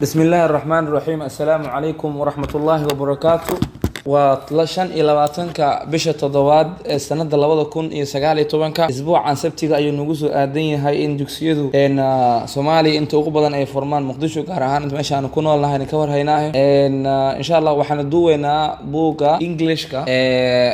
بسم الله الرحمن الرحيم. السلام عليكم ورحمة الله وبركاته. وطلشان إلى واتنك بشة تضواد السنة اللي كون يسجل توبنك أسبوع عن سبتي أيو نجوز آدين هاي إندكسيدو إن سومالي أنت أقبضنا أي فرمان مقدشو كهرهان أنت ماشي أنا كون والله هنكور هيناه إن شاء الله وحندوينا بوكا إنجليش كا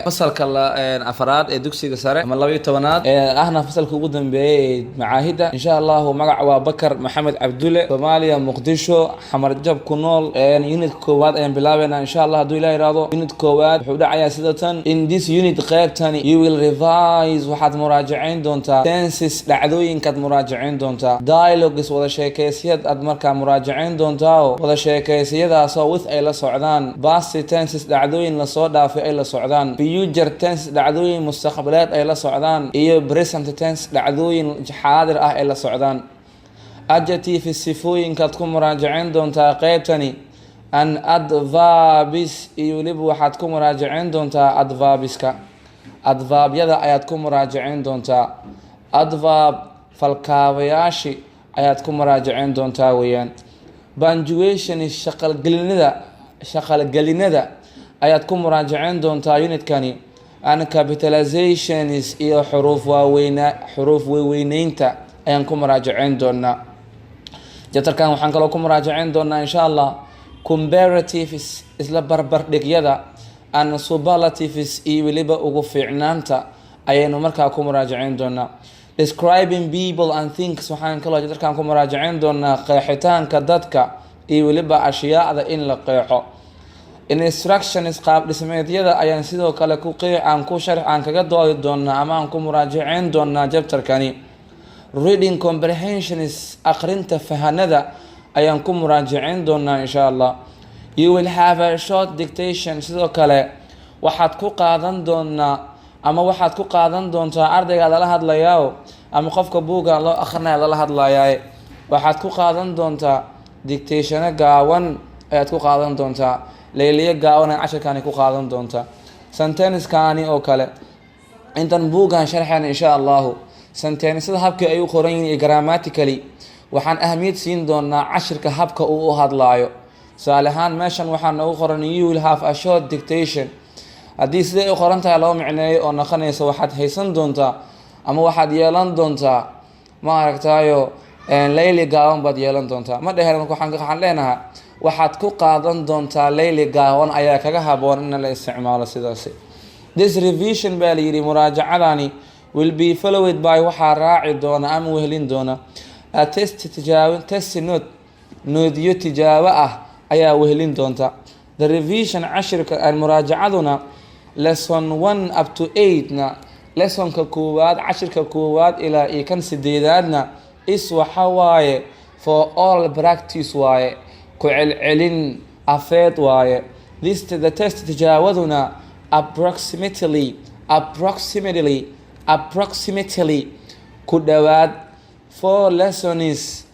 فصل كلا أفراد إدكسي سارة ما الله يتوناد إحنا فصل كوجودن بمعاهدة إن شاء الله ومقع بكر محمد عبد الله سوماليا مقدشو حمر جاب كونول يونت كواد أيام بلاوينا إن شاء الله هدو إلى إرادو unit كواد وحدا عيا سيدتان in this unit قيبتاني you will revise وحد مراجعين دونتا tenses لعدوين كد مراجعين دونتا dialogues ولا شيكيسيات أدمركا مراجعين دونتا ولا شيكيسيات أصو with أي لصعدان past tenses لعدوين لصودا في أي لصعدان future tenses لعدوين مستقبلات أي لصعدان إيو present tense لعدوين حاضر أي لصعدان adjective الصفوين كدكم مراجعين دونتا قيبتاني an adverbs يولب waxaad مراجعين دونتا adverbska adverb yada ayaad ku muraajaceen doontaa adverb falkaabayaashii ayaad ku muraajaceen doontaa weeyaan punctuation shaqalgelinada ayaad ku muraajaceen doontaa unitkani and capitalizations iyo xuruuf weyneynta ayaan ku muraajaceen doonaa jabtarkan waxaan kaloo ku muraajaceen doonaa insha Allah comparatives isla barbardhigyada and superlatives iyo waliba ugu fiicnaanta ayaynu markaa ku muraajaceen doonaa describing people and things waxaan kaloo jadalkan ku muraajaceen doonaa qeexitaanka dadka iyo waliba ashyaada in la qeexo instructions qaab dhismeedyada ayaan sidoo kale ku aan kaga doodi doonaa ama aan ku muraajaceen doonaa jabtarkani reading comprehensions aqrinta fahanada ayaan ku muraajaceen doonaa insha Allah you will have a short dictation sidoo kale waxaad ku qaadan doontaa ardayga la hadlayaa ama qofka buuga loo akhrinayo la hadlayaa waxaad ku qaadan doontaa dictation gaawan ayaad ku qaadan doontaa leeliye gaawan casharkan ku qaadan doontaa sentence kaani oo kale intan buugan sharxan insha Allah sentence habka ay u qoran yihiin grammatically waxaan ahmiyad siin doonaa cashirka habka uu u hadlaayo saalahan meeshan waxaan ugu qoran you will have a short dictation hadii sidee u qoran tahay loo micneeyo oo naqanaysa waxaad haysan doontaa ama waxaad yeelan doontaa ma aragtaayo layli gaawan baad yeelan doontaa ma dheeran waxaan leenahay waxaad ku qaadan doontaa layli gaawan ayaa kaga haboon in la isticmaalo sidaas this revision baa yiri muraajacadani will be followed by waxa raaci doona ama wehelin doona test note tijaabo ah ayaa wehelin doonta the revision cashirka aan muraajacaduna lesson 1 up to 8 na lessonka koowaad cashirka koowaad ilaa iyo kan sideedaadna is waxa waaye for all practice waaye ku celcelin afeed waaye the test tijaawaduna approximately ku dhawaad 4 lessons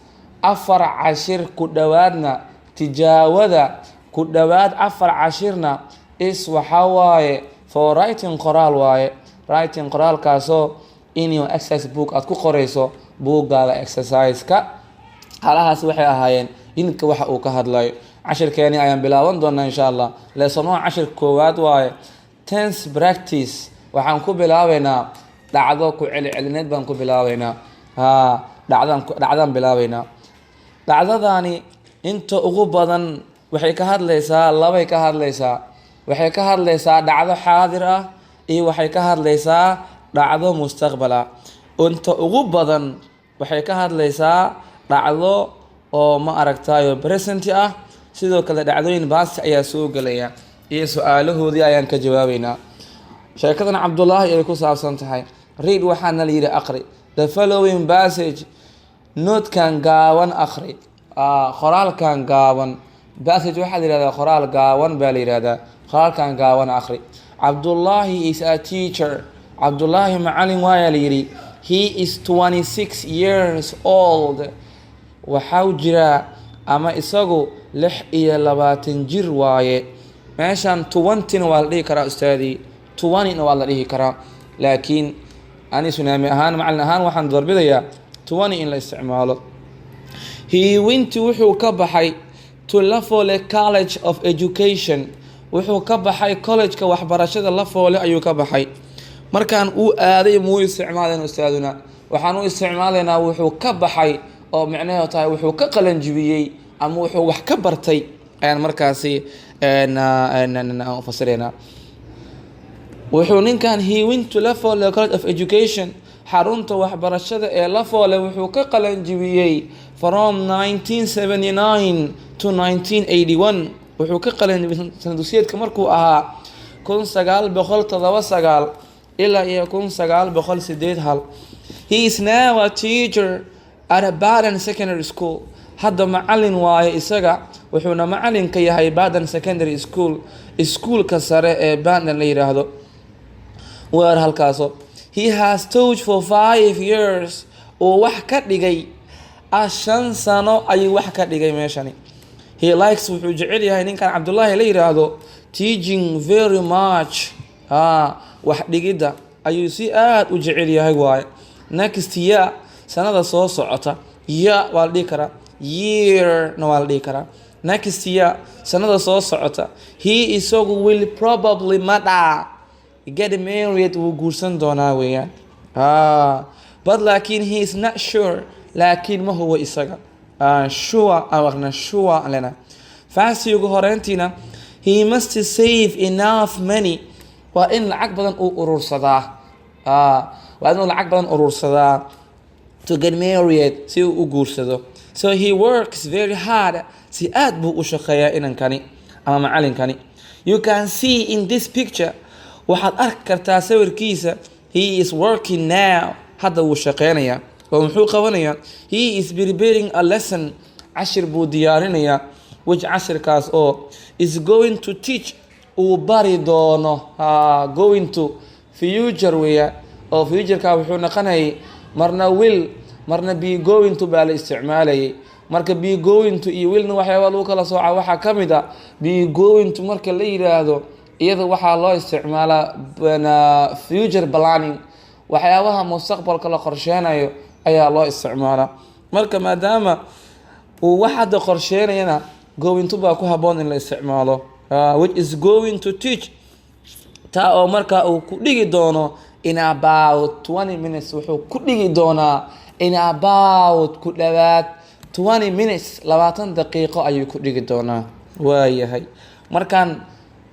afar cashir ku dhawaadna tijaawada ku dhawaad afar cashirna is waxa waaye for writing qoraal waaye writing qoraalkaasoo in your exercise book aad ku qorayso buuggaada exercise-ka halahaas waxay ahaayeen inka waxa uu ka hadlayo cashirkeeni ayaan bilaaban doonaa insha Allah lesson cashir koowaad waaye tense practice waxaan ku bilaabeynaa dhacdo ku celcelineed baan ku bilaabeynaa dhacdan bilaabeynaa dhacdadani inta ugu badan waxay ka hadlaysaa waxay ka hadlaysaa dhacdo xaadir ah iyo waxay ka hadlaysaa dhacdo mustaqbal ah inta ugu badan waxay ka hadlaysaa dhacdo oo ma aragtaayo present ah sidoo kale dhacdooyin past ayaa soo galaya iyo su'aalahoodii ayaan ka jawaabeynaa sheekadan Cabdullaahi ay ku saabsan tahay read waxaana la yiri aqri the following passage note kan gaawan aqri qoraalkan gaawan passage waxa la yiraahdaa qoraal gaawan baa la yiraahdaa qoraalkan gaawan aqri Abdullahi is a teacher Abdullahi macallin waa la yiri he is 26 years old waxa jira ama isagu 26 jir waaye meeshan 20 waa la dhihi karaa ustaadi 20 waa la dhihi karaa laakiin ani sunaami ahaan macallin ahaan waxaan darbidayaa 20 in la isticmaalo he went wuxuu ka baxay to Lafoole College of Education. wuxuu ka baxay college-ka waxbarashada Lafoole ayuu ka baxay. markaan uu aaday muu isticmaalayna ustaaduna waxaan u isticmaalaynaa wuxuu ka baxay oo macnaheedu tahay wuxuu ka qalan jibiyay ama wuxuu wax ka bartay ayaan markaasi fasirayna. wuxuu ninkan he went to Lafoole College of Education, xarunta waxbarashada ee Lafoole wuxuu ka qalan jibiyay from 1979 to 1981. wuxuu ka qalan jibiyay sanadusiyadka markuu ahaa 1979 ilaa iyo 1981. He is now a teacher at a Baden Secondary School. hadda macallin waaye isaga wuxuuna macallin ka yahay Baden Secondary School, iskuulka sare ee Baden la yiraahdo. weer halkaaso he has taught for 5 years oo wax ka dhigay 5 sano ayuu wax ka dhigay meeshani. he likes wuxuu jecel yahay ninkan Cabdullaahi la yiraahdo teaching very much. wax dhigida ayuu si aad u jecel yahay waaye. next year sanada soo socota waa la dhihi karaa year waa la dhihi karaa. next year sanada soo socota he isagu will probably get married, wuu guursan doonaa weeyaan. but laakiin he is not sure, laakiin ma huwa isaga sure lena. faasi ugu horeyntiina he must save enough money, waa in lacag badan uu urursadaa. waa inuu lacag badan urursadaa to get married, si uu u guursado. so he works very hard, si aad buu u shaqeeyaa inankani ama macallinkani. you can see in this picture, waxaad arki kartaa sawirkiisa. he is working now, hadda wuu shaqeynayaa. oo muxuu qabanayaa? he is preparing a lesson, cashir buu diyaarinayaa. which cashirkaas oo is going to teach, uu bari doono. going to future weeyaa. oo futureka wuxuu noqonayay marna will marna be going to baa la isticmaalayay. marka be going to iyo willna waxyaaba lagu kala sooca waxaa ka mid ah be going to marka la yiraahdo iyada waxaa loo isticmaalaa future planning, waxyaabaha mustaqbalka la qorsheynayo ayaa loo isticmaalaa. marka maadaama uu wax hadda qorsheynayana going to baa ku haboon in la isticmaalo. which is going to teach, taa oo marka uu ku dhigi doono in about 20 minutes. wuxuu ku dhigi doonaa in about ku dhawaad 20 minutes, 20 daqiiqo ayuu ku dhigi doonaa. waayahay markaan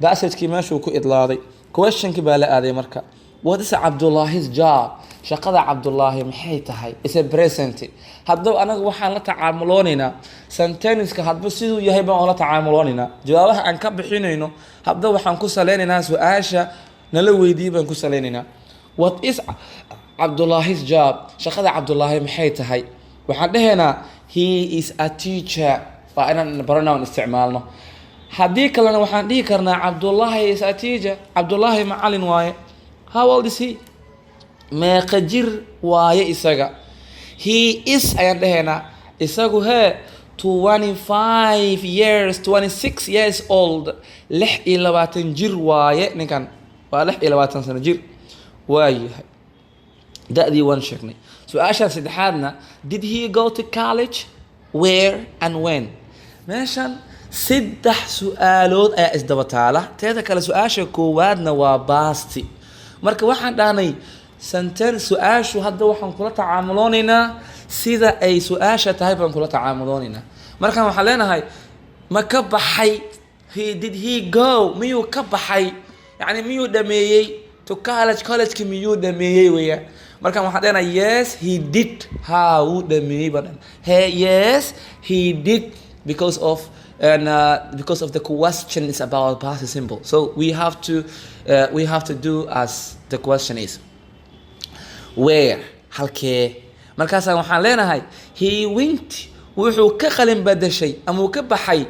baasajkii meeshuu ku idlaaday questionkii baa la aaday marka. what is Cabdullaahi's job? shaqada Cabdullaahi maxay tahay? is a present. haddaba anaga waxaan la tacaamuloonaynaa sentence-ka hadba siduu yahay baan la tacaamuloonaynaa. jawaabaha aan ka bixinayno hadba waxaan ku saleynaynaa su-aasha nala weydiiyay baan ku saleynaynaa. what is Cabdullaahi's job? shaqada Cabdullaahi maxay tahay? waxaan dhahaynaa he is a teacher. waa inaan pronoun isticmaalno. haddii kalena waxaan dhihi karnaa Cabdullaahi is a teacher. Cabdullaahi macallin waaye. how old is he? meeqa jir waaye isaga? he is ayaan dhahaynaa isagu 25 years 26 years old. 26 jir waaye ninkan. waa 26 sano jir. waayahay da'dii waan sheegnay. su-aashan saddexaadna did he go to college, where and when? meeshan 3 su-aalood ayaa isdaba taala. teeda kale su-aasha koowaadna waa baasti. marka waxaan dhahnay sentence su-aashu hadda waxaan kula tacaamuloonaynaa sida ay su-aasha tahay baan kula tacaamuloonaynaa. markaan waxaan leenahay ma ka baxay? did he go, miyuu ka baxay? yani miyuu dhameeyey to college-ki miyuu dhameeyey weeyaan. markaan waxaan leenahay yes he did. wuu dhameeyey baan. yes he did because of the question is about past simple. so we have to do as the question is. where, halkee? markaasaan waxaan leenahay he went, wuxuu ka qalin badashay ama uu ka baxay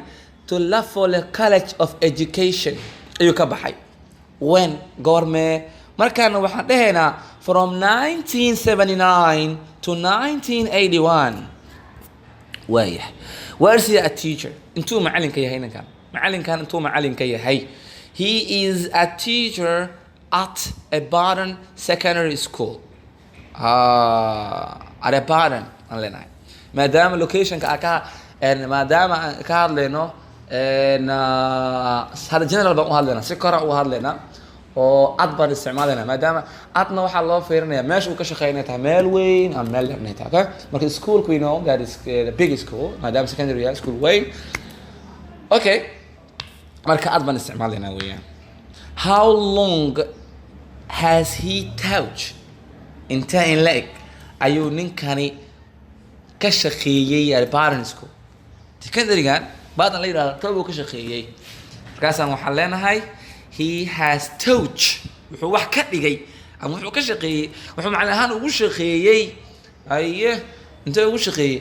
to Lafoole College of Education ayuu ka baxay. when, goormee? markaana waxaan dhahaynaa from 1979 to 1981. waayahay where is he a teacher? intuu macallinka yahay ninkan? macallinkan intuu macallinka yahay? he is a teacher at a Baden Secondary School. at a Baden aan leenahay maadaama locationka maadaama aan ka hadlayno hada general baan u hadlaynaa si kora u hadlaynaa oo ad baan isticmaalayna maadaama adna waxaa loo fiirinaya meesha uu ka shaqeynaya tahay meel weyn ama meel dheer inay tahay okay marka schoolku we know that is the big school maadaama secondary school weyn okay marka ad baan isticmaalaynaa weeyaan how long has he taught inta in leg ayuu ninkani ka shaqeeyay parents-ku secondary-gan baadan la yiraahdo tabuu ka shaqeeyay markaasaan waxaan leenahay he has taught wuxuu wax ka dhigay ama wuxuu ka shaqeeyay wuxuu macna ahaan ugu shaqeeyay aye inta ugu shaqeeyay